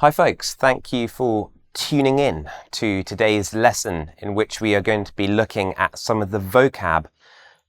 Hi folks, thank you for tuning in to today's lesson in which we are going to be looking at some of the vocab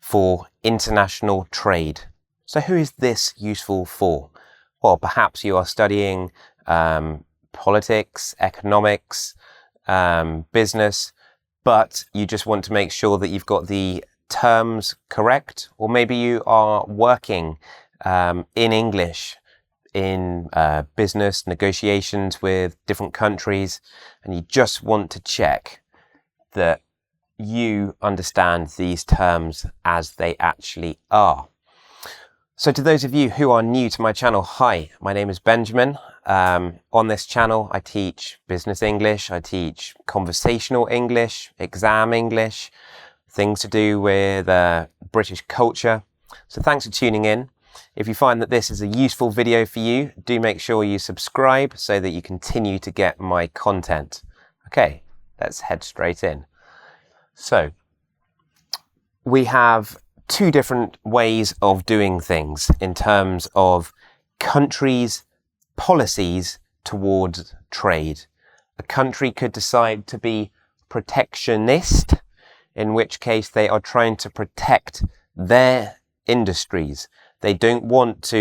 for international trade. So who is this useful for? Well, perhaps you are studying politics, economics, business, but you just want to make sure that you've got the terms correct, or maybe you are working in English in business negotiations with different countries, and you just want to check that you understand these terms as they actually are. So to those of you who are new to my channel, hi, my name is Benjamin. On this channel, I teach business English, I teach conversational English, exam English, things to do with British culture. So thanks for tuning in. If you find that this is a useful video for you, do make sure you subscribe so that you continue to get my content. Okay, let's head straight in. So, we have two different ways of doing things in terms of countries' policies towards trade. A country could decide to be protectionist, in which case they are trying to protect their industries. They don't want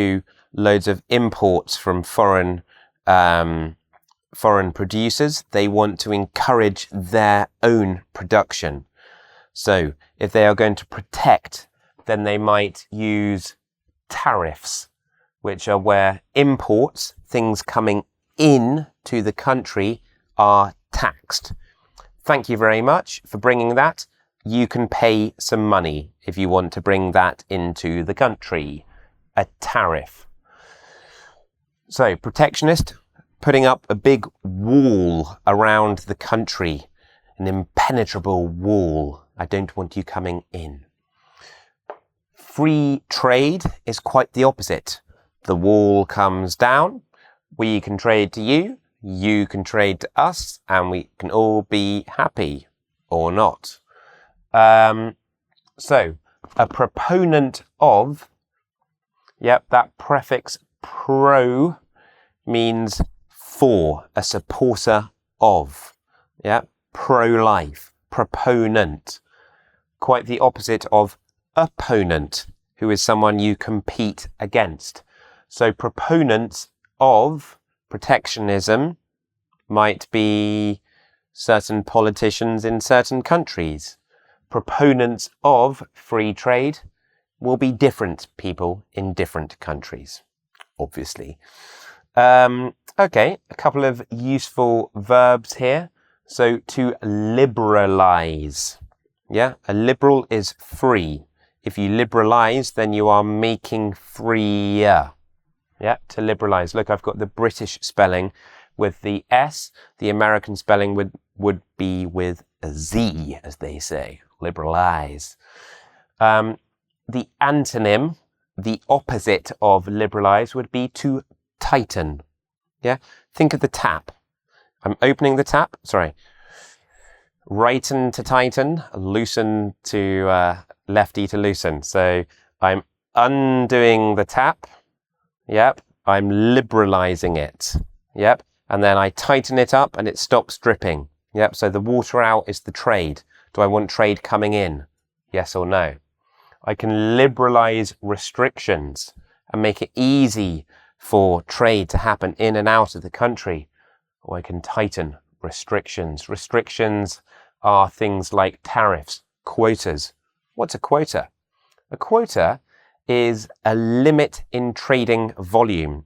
loads of imports from foreign producers. They want to encourage their own production. So if they are going to protect, then they might use tariffs, which are where imports, things coming in to the country, are taxed. Thank you very much for bringing that. You can pay some money if you want to bring that into the country. A tariff. So, protectionist, putting up a big wall around the country, an impenetrable wall. I don't want you coming in. Free trade is quite the opposite. The wall comes down, we can trade to you, you can trade to us, and we can all be happy, or not. So, a proponent of, yep, that prefix pro means for, a supporter of, yep, pro-life, proponent. Quite the opposite of opponent, who is someone you compete against. So proponents of protectionism might be certain politicians in certain countries. Proponents of free trade will be different people in different countries, obviously. Okay, a couple of useful verbs here. So to liberalize. Yeah, a liberal is free. If you liberalize, then you are making freer. Yeah, to liberalize. Look, I've got the British spelling with the S. The American spelling would be with a Z, as they say. Liberalize. The antonym, the opposite of liberalize, would be to tighten. Yeah? Think of the tap. I'm opening the tap. Sorry. Righten to tighten, loosen to lefty to loosen. So I'm undoing the tap. Yep. I'm liberalizing it. Yep. And then I tighten it up and it stops dripping. Yep. So the water out is the trade. Do I want trade coming in? Yes or no? I can liberalize restrictions and make it easy for trade to happen in and out of the country. Or I can tighten restrictions. Restrictions are things like tariffs, quotas. What's a quota? A quota is a limit in trading volume.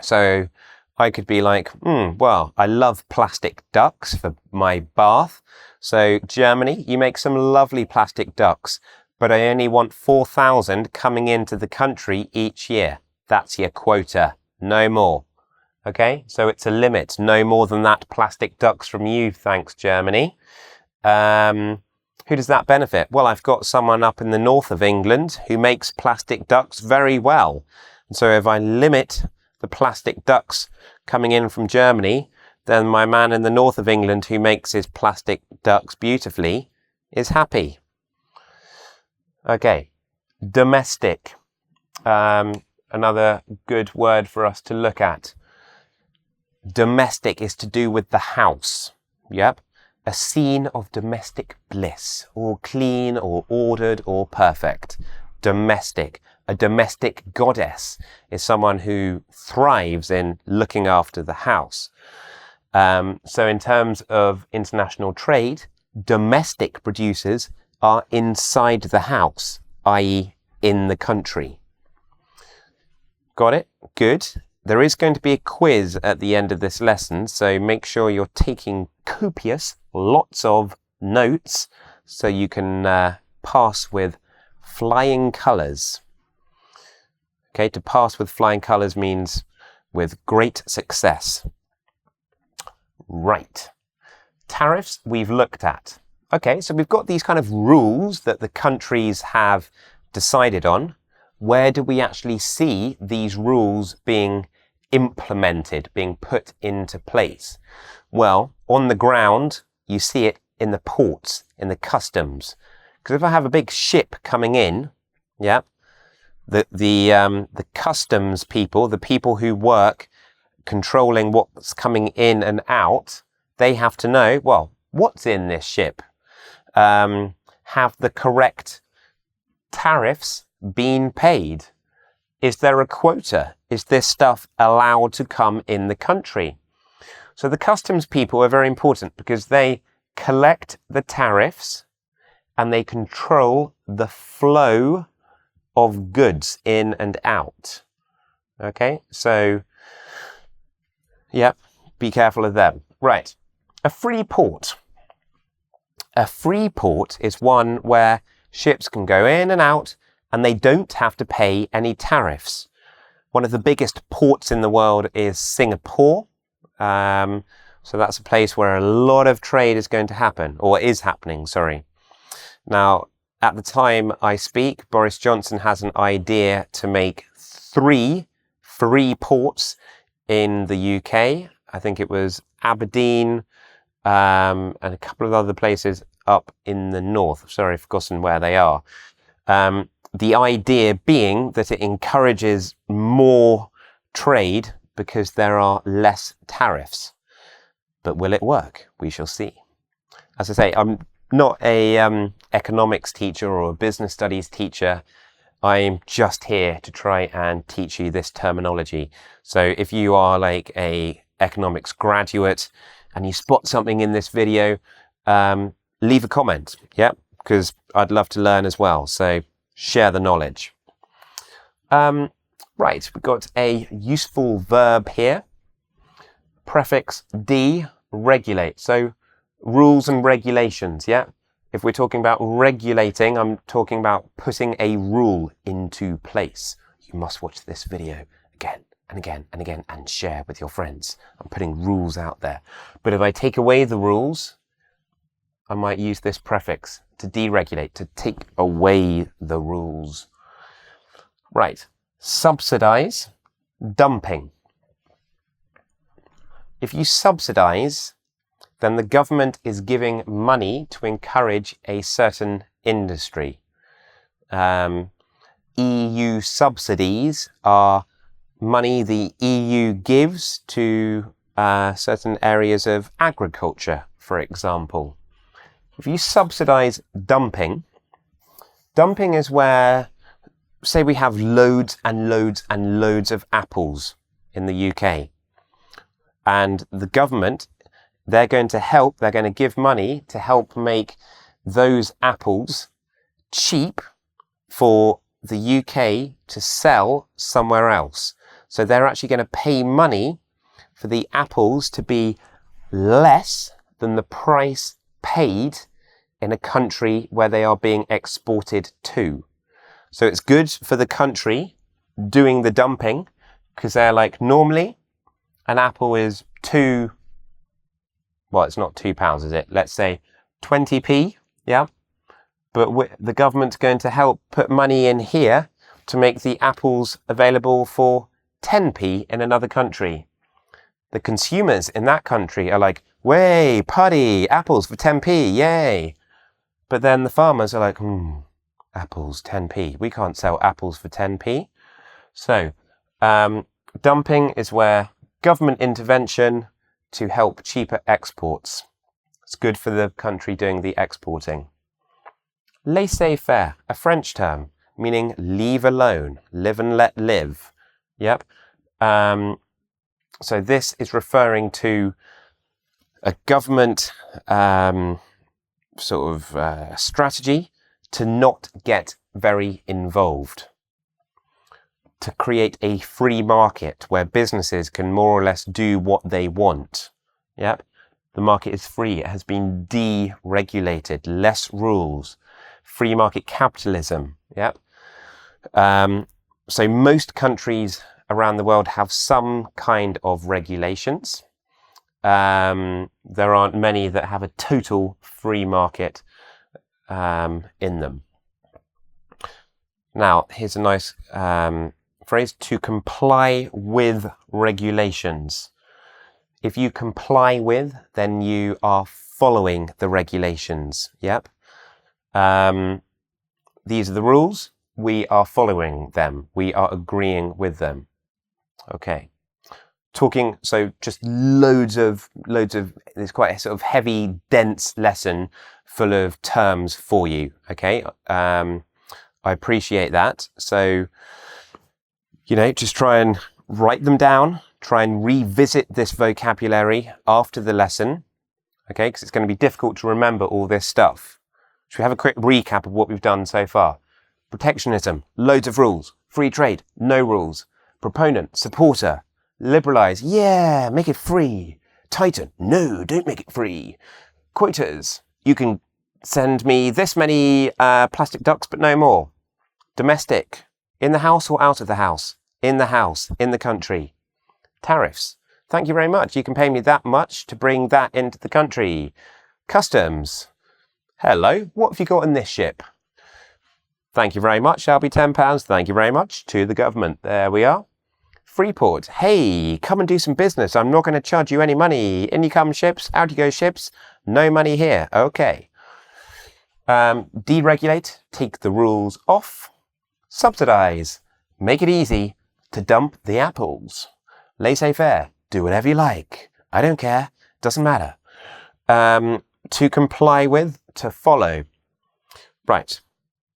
So I could be like, well, I love plastic ducks for my bath. So Germany, you make some lovely plastic ducks, but I only want 4,000 coming into the country each year. That's your quota, no more. Okay, so it's a limit, no more than that plastic ducks from you, thanks Germany. Who does that benefit? Well, I've got someone up in the north of England who makes plastic ducks very well. And so if I limit the plastic ducks coming in from Germany, then my man in the north of England who makes his plastic ducks beautifully is happy. Okay, domestic. Another good word for us to look at. Domestic is to do with the house. Yep. A scene of domestic bliss, all clean or ordered or perfect. Domestic. A domestic goddess is someone who thrives in looking after the house. So in terms of international trade, domestic producers are inside the house, i.e. in the country. Got it? Good. There is going to be a quiz at the end of this lesson, so make sure you're taking copious, lots of notes, so you can pass with flying colours. Okay, to pass with flying colours means with great success. Right. Tariffs we've looked at. Okay, so we've got these kind of rules that the countries have decided on. Where do we actually see these rules being implemented, being put into place? Well, on the ground, you see it in the ports, in the customs. Because if I have a big ship coming in, yeah, the customs people, the people who work controlling what's coming in and out, they have to know, well, what's in this ship? Have the correct tariffs been paid? Is there a quota? Is this stuff allowed to come in the country? So the customs people are very important because they collect the tariffs and they control the flow of goods in and out. Okay, so, yep, be careful of them. Right, a free port. A free port is one where ships can go in and out and they don't have to pay any tariffs. One of the biggest ports in the world is Singapore. So that's a place where a lot of trade is going to happen, or is happening, sorry. Now, at the time I speak, Boris Johnson has an idea to make 3 free ports in the UK. I think it was Aberdeen, and a couple of other places up in the north. Sorry, I've forgotten where they are. The idea being that it encourages more trade because there are less tariffs. But will it work? We shall see. As I say, I'm not a economics teacher or a business studies teacher. I'm just here to try and teach you this terminology. So if you are like a economics graduate and you spot something in this video, leave a comment, yeah, because I'd love to learn as well. So share the knowledge. Right, we've got a useful verb here. Prefix deregulate. So rules and regulations, yeah? If we're talking about regulating, I'm talking about putting a rule into place. You must watch this video again and again and again and share with your friends. I'm putting rules out there. But if I take away the rules, I might use this prefix to deregulate, to take away the rules. Right, subsidise, dumping. If you subsidise, then the government is giving money to encourage a certain industry. EU subsidies are money the EU gives to certain areas of agriculture, for example. If you subsidise dumping, dumping is where, say we have loads and loads and loads of apples in the UK. And the government, they're going to give money to help make those apples cheap for the UK to sell somewhere else. So they're actually going to pay money for the apples to be less than the price paid in a country where they are being exported to. So it's good for the country doing the dumping because they're like, normally an apple is well, it's not £2, is it? Let's say 20p, yeah? But the government's going to help put money in here to make the apples available for 10p in another country. The consumers in that country are like, way, party, apples for 10p, yay. But then the farmers are like, apples, 10p. We can't sell apples for 10p. So, dumping is where government intervention to help cheaper exports. It's good for the country doing the exporting. Laissez-faire, a French term, meaning leave alone, live and let live. Yep. So this is referring to a government strategy to not get very involved, to create a free market where businesses can more or less do what they want. Yep. The market is free. It has been deregulated, less rules, free market capitalism. Yep. So most countries around the world have some kind of regulations. There aren't many that have a total free market in them. Now, here's a nice phrase: to comply with regulations. If you comply with, then you are following the regulations. Yep. These are the rules. We are following them. We are agreeing with them. Okay. So just loads of, it's quite a sort of heavy, dense lesson full of terms for you. Okay. I appreciate that. So, just try and write them down, try and revisit this vocabulary after the lesson. Okay. Because it's going to be difficult to remember all this stuff. Should we have a quick recap of what we've done so far? Protectionism, loads of rules. Free trade, no rules. Proponent, supporter. Liberalize, yeah, make it free. Tighten, no, don't make it free. Quotas, you can send me this many plastic ducks, but no more. Domestic, in the house or out of the house? In the house, in the country. Tariffs, thank you very much. You can pay me that much to bring that into the country. Customs, hello, what have you got in this ship? Thank you very much, that'll be £10. Thank you very much to the government. There we are. Freeport, hey, come and do some business. I'm not going to charge you any money. In you come ships, out you go ships. No money here. Okay. Deregulate, take the rules off. Subsidise, make it easy to dump the apples. Laissez-faire, do whatever you like. I don't care. Doesn't matter. To comply with, to follow. Right.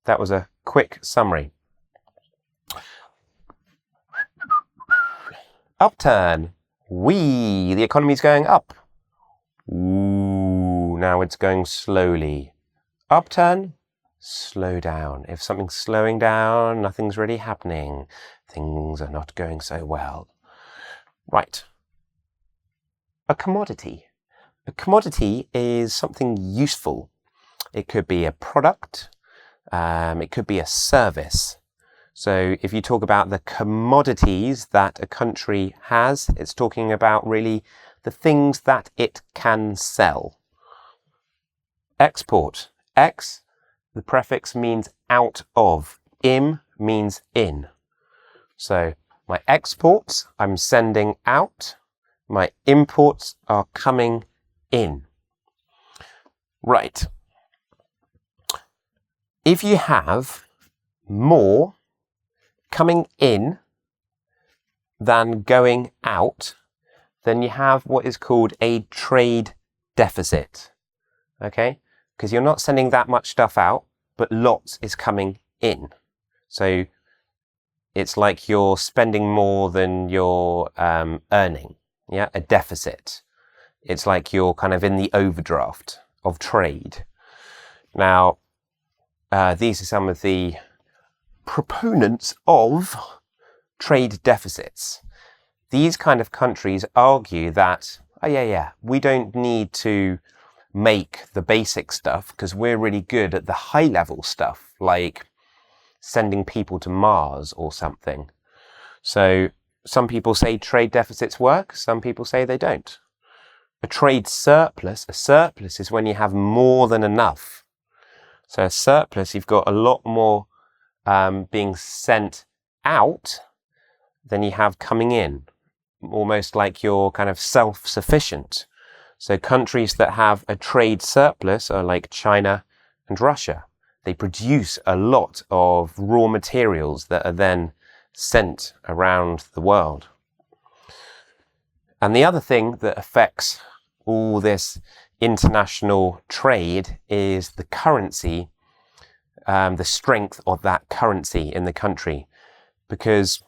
That was a quick summary. Upturn. The economy's going up. Ooh, now it's going slowly. Upturn, slow down. If something's slowing down, nothing's really happening. Things are not going so well. Right. A commodity. A commodity is something useful. It could be a product. It could be a service. So if you talk about the commodities that a country has, it's talking about really the things that it can sell. Export. Ex, the prefix means out of. Im means in. So my exports, I'm sending out. My imports are coming in. Right. If you have more coming in than going out, then you have what is called a trade deficit. Okay? Because you're not sending that much stuff out, but lots is coming in. So it's like you're spending more than you're earning. Yeah, a deficit. It's like you're kind of in the overdraft of trade. Now, these are some of the proponents of trade deficits. These kind of countries argue that, we don't need to make the basic stuff because we're really good at the high level stuff, like sending people to Mars or something. So some people say trade deficits work, some people say they don't. A trade surplus, is when you have more than enough. So a surplus, you've got a lot more being sent out than you have coming in, almost like you're kind of self-sufficient. So countries that have a trade surplus are like China and Russia. They produce a lot of raw materials that are then sent around the world. And the other thing that affects all this international trade is the currency, the strength of that currency in the country. Because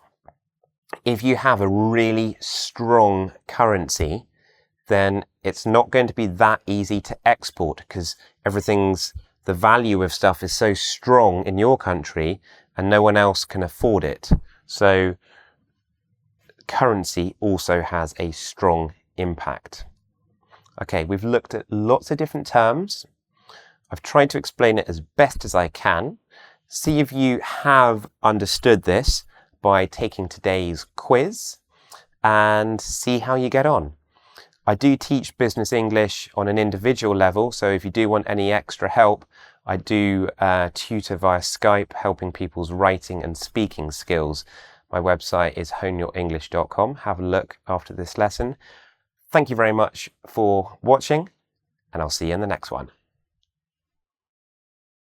if you have a really strong currency, then it's not going to be that easy to export, because the value of stuff is so strong in your country and no one else can afford it. So currency also has a strong impact. Okay, we've looked at lots of different terms. I've tried to explain it as best as I can. See if you have understood this by taking today's quiz and see how you get on. I do teach business English on an individual level, so if you do want any extra help, I do tutor via Skype, helping people's writing and speaking skills. My website is honeyourenglish.com. Have a look after this lesson. Thank you very much for watching, and I'll see you in the next one.